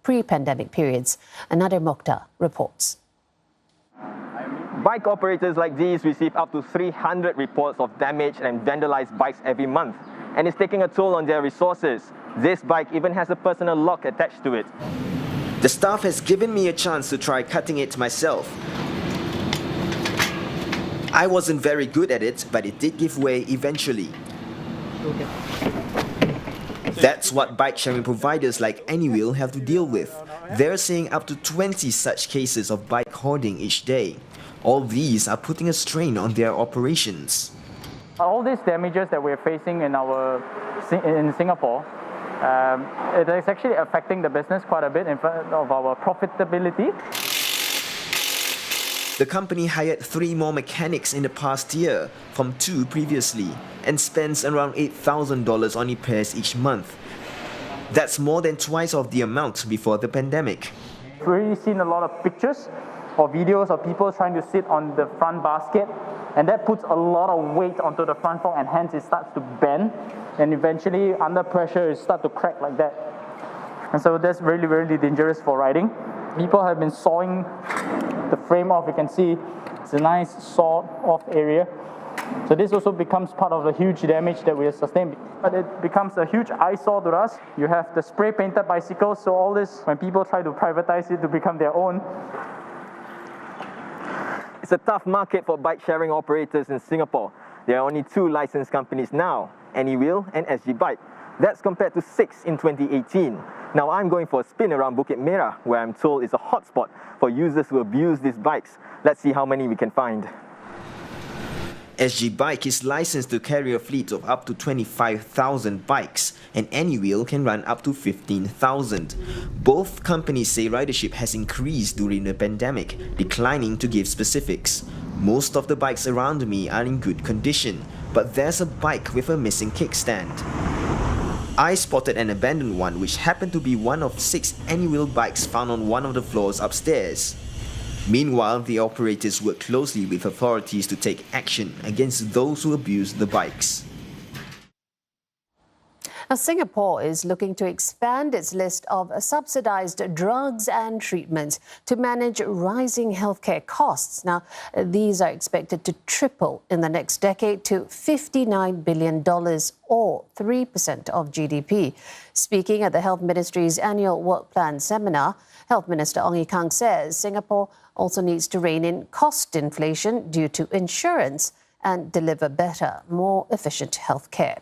pre-pandemic periods. Another Mokhtar reports. Bike operators like these receive up to 300 reports of damaged and vandalized bikes every month, and it's taking a toll on their resources. This bike even has a personal lock attached to it. The staff has given me a chance to try cutting it myself. I wasn't very good at it, but it did give way eventually. That's what bike-sharing providers like Anywheel have to deal with. They're seeing up to 20 such cases of bike hoarding each day. All these are putting a strain on their operations. All these damages that we're facing in Singapore, it is actually affecting the business quite a bit in front of our profitability. The company hired 3 more mechanics in the past year from 2 previously and spends around $8,000 on repairs each month. That's more than twice of the amount before the pandemic. We've already seen a lot of pictures or videos of people trying to sit on the front basket, and that puts a lot of weight onto the front fork, and hence it starts to bend, and eventually under pressure it starts to crack like that. And so that's really, really dangerous for riding. People have been sawing the frame off. You can see it's a nice sawed off area. So this also becomes part of the huge damage that we have sustained. But it becomes a huge eyesore to us. You have the spray painted bicycles, so all this, when people try to privatize it to become their own. It's a tough market for bike-sharing operators in Singapore. There are only 2 licensed companies now, Anywheel and SG Bike. That's compared to 6 in 2018. Now I'm going for a spin around Bukit Merah, where I'm told is a hotspot for users who abuse these bikes. Let's see how many we can find. SG Bike is licensed to carry a fleet of up to 25,000 bikes, and Anywheel can run up to 15,000. Both companies say ridership has increased during the pandemic, declining to give specifics. Most of the bikes around me are in good condition, but there's a bike with a missing kickstand. I spotted an abandoned one which happened to be one of 6 Anywheel bikes found on one of the floors upstairs. Meanwhile, the operators work closely with authorities to take action against those who abuse the bikes. Now, Singapore is looking to expand its list of subsidized drugs and treatments to manage rising healthcare costs. Now, these are expected to triple in the next decade to $59 billion or 3% of GDP. Speaking at the Health Ministry's annual Work Plan seminar, Health Minister Ong Ye Kung says Singapore also needs to rein in cost inflation due to insurance and deliver better, more efficient healthcare.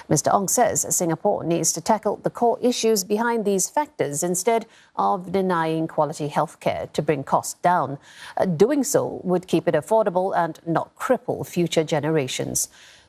Mr. Ong says Singapore needs to tackle the core issues behind these factors instead of denying quality healthcare to bring costs down. Doing so would keep it affordable and not cripple future generations.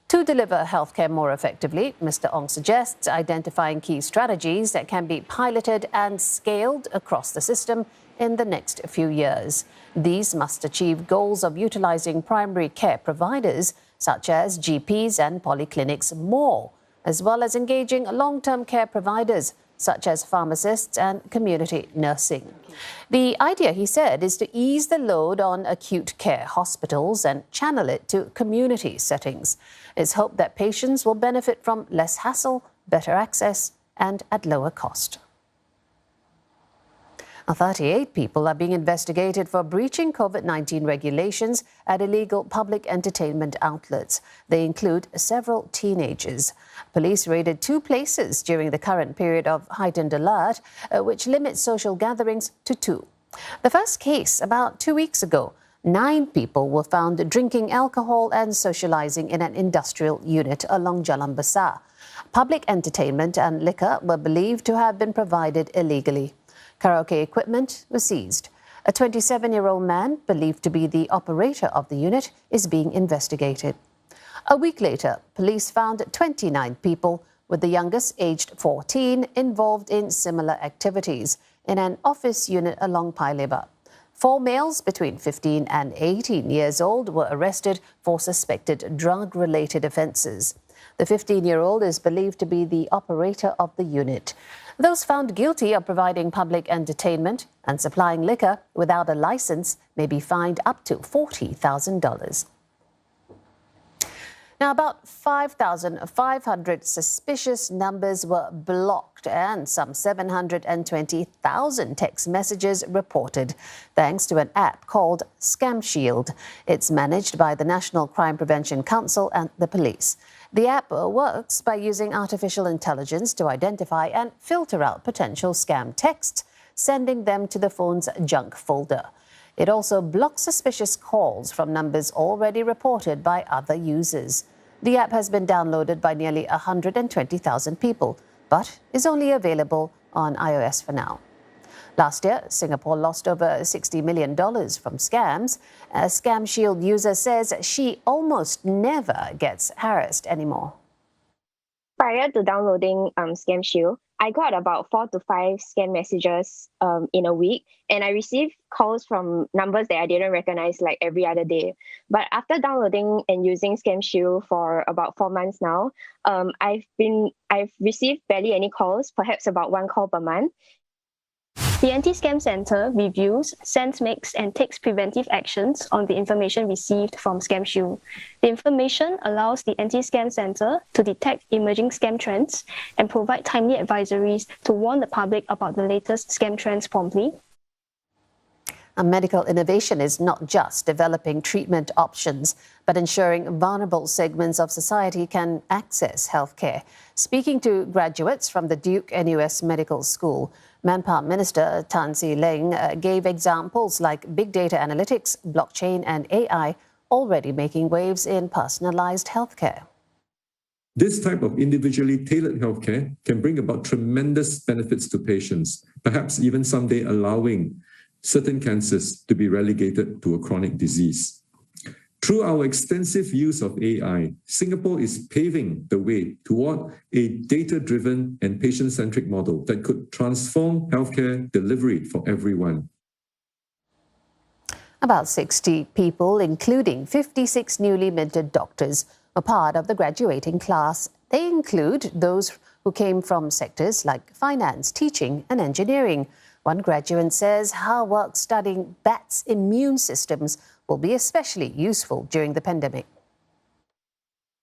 To deliver healthcare more effectively, Mr. Ong suggests identifying key strategies that can be piloted and scaled across the system in the next few years. These must achieve goals of utilizing primary care providers such as GPs and polyclinics more, as well as engaging long-term care providers such as pharmacists and community nursing. The idea, he said, is to ease the load on acute care hospitals and channel it to community settings. It's hoped that patients will benefit from less hassle, better access, and at lower cost. 38 people are being investigated for breaching COVID-19 regulations at illegal public entertainment outlets. They include several teenagers. Police raided 2 places during the current period of heightened alert, which limits social gatherings to 2. The first case, about 2 weeks ago, 9 people were found drinking alcohol and socializing in an industrial unit along Jalan Besar. Public entertainment and liquor were believed to have been provided illegally. Karaoke equipment was seized. A 27-year-old man, believed to be the operator of the unit, is being investigated. A week later, police found 29 people, with the youngest aged 14, involved in similar activities in an office unit along Paya Lebar. 4 males between 15 and 18 years old were arrested for suspected drug-related offences. The 15-year-old is believed to be the operator of the unit. Those found guilty of providing public entertainment and supplying liquor without a licence may be fined up to $40,000. Now, about 5,500 suspicious numbers were blocked and some 720,000 text messages reported, thanks to an app called Scam Shield. It's managed by the National Crime Prevention Council and the police. The app works by using artificial intelligence to identify and filter out potential scam texts, sending them to the phone's junk folder. It also blocks suspicious calls from numbers already reported by other users. The app has been downloaded by nearly 120,000 people, but is only available on iOS for now. Last year, Singapore lost over $60 million from scams. A Scam Shield user says she almost never gets harassed anymore. Prior to downloading Scam Shield, I got about 4 to 5 scam messages in a week, and I received calls from numbers that I didn't recognize like every other day. But after downloading and using Scam Shield for about 4 months now, I've received barely any calls, perhaps about 1 call per month. The Anti-Scam Centre reviews, sends mix and takes preventive actions on the information received from Scam Shield. The information allows the Anti-Scam Centre to detect emerging scam trends and provide timely advisories to warn the public about the latest scam trends promptly. Medical innovation is not just developing treatment options, but ensuring vulnerable segments of society can access healthcare. Speaking to graduates from the Duke NUS Medical School, Manpower Minister Tan See Leng gave examples like big data analytics, blockchain and AI already making waves in personalized healthcare. This type of individually tailored healthcare can bring about tremendous benefits to patients, perhaps even someday allowing certain cancers to be relegated to a chronic disease. Through our extensive use of AI, Singapore is paving the way toward a data-driven and patient-centric model that could transform healthcare delivery for everyone. About 60 people, including 56 newly minted doctors, are part of the graduating class. They include those who came from sectors like finance, teaching and engineering. One graduate says her work studying bats' immune systems will be especially useful during the pandemic.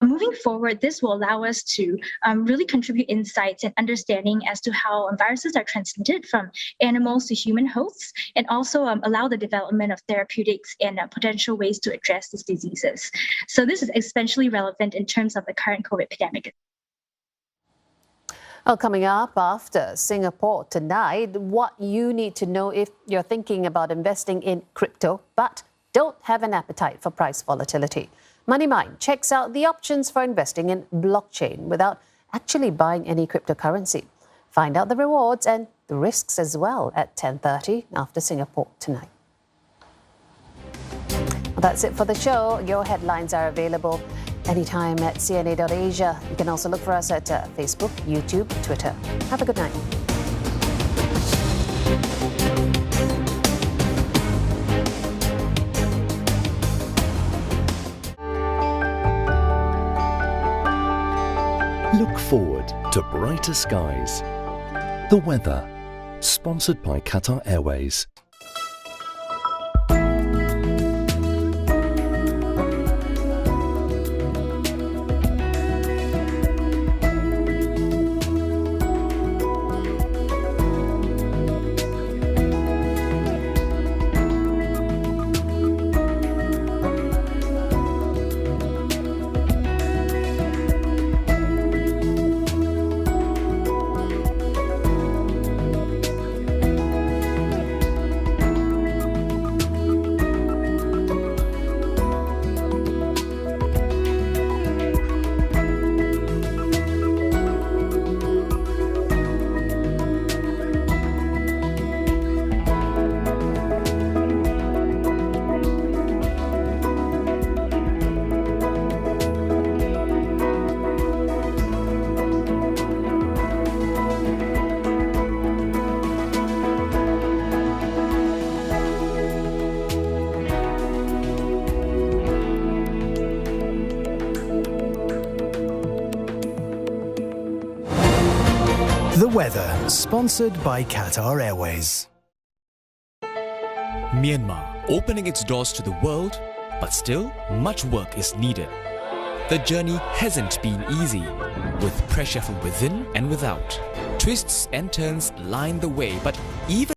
Moving forward, this will allow us to really contribute insights and understanding as to how viruses are transmitted from animals to human hosts, and also allow the development of therapeutics and potential ways to address these diseases. So this is especially relevant in terms of the current COVID pandemic. Well, coming up after Singapore tonight, what you need to know if you're thinking about investing in crypto but don't have an appetite for price volatility. MoneyMind checks out the options for investing in blockchain without actually buying any cryptocurrency. Find out the rewards and the risks as well at 10:30 after Singapore tonight. Well, that's it for the show. Your headlines are available anytime at cna.asia. You can also look for us at Facebook, YouTube, Twitter. Have a good night. Look forward to brighter skies. The weather, sponsored by Qatar Airways. The weather, sponsored by Qatar Airways. Myanmar opening its doors to the world, but still much work is needed. The journey hasn't been easy, with pressure from within and without. Twists and turns line the way, but even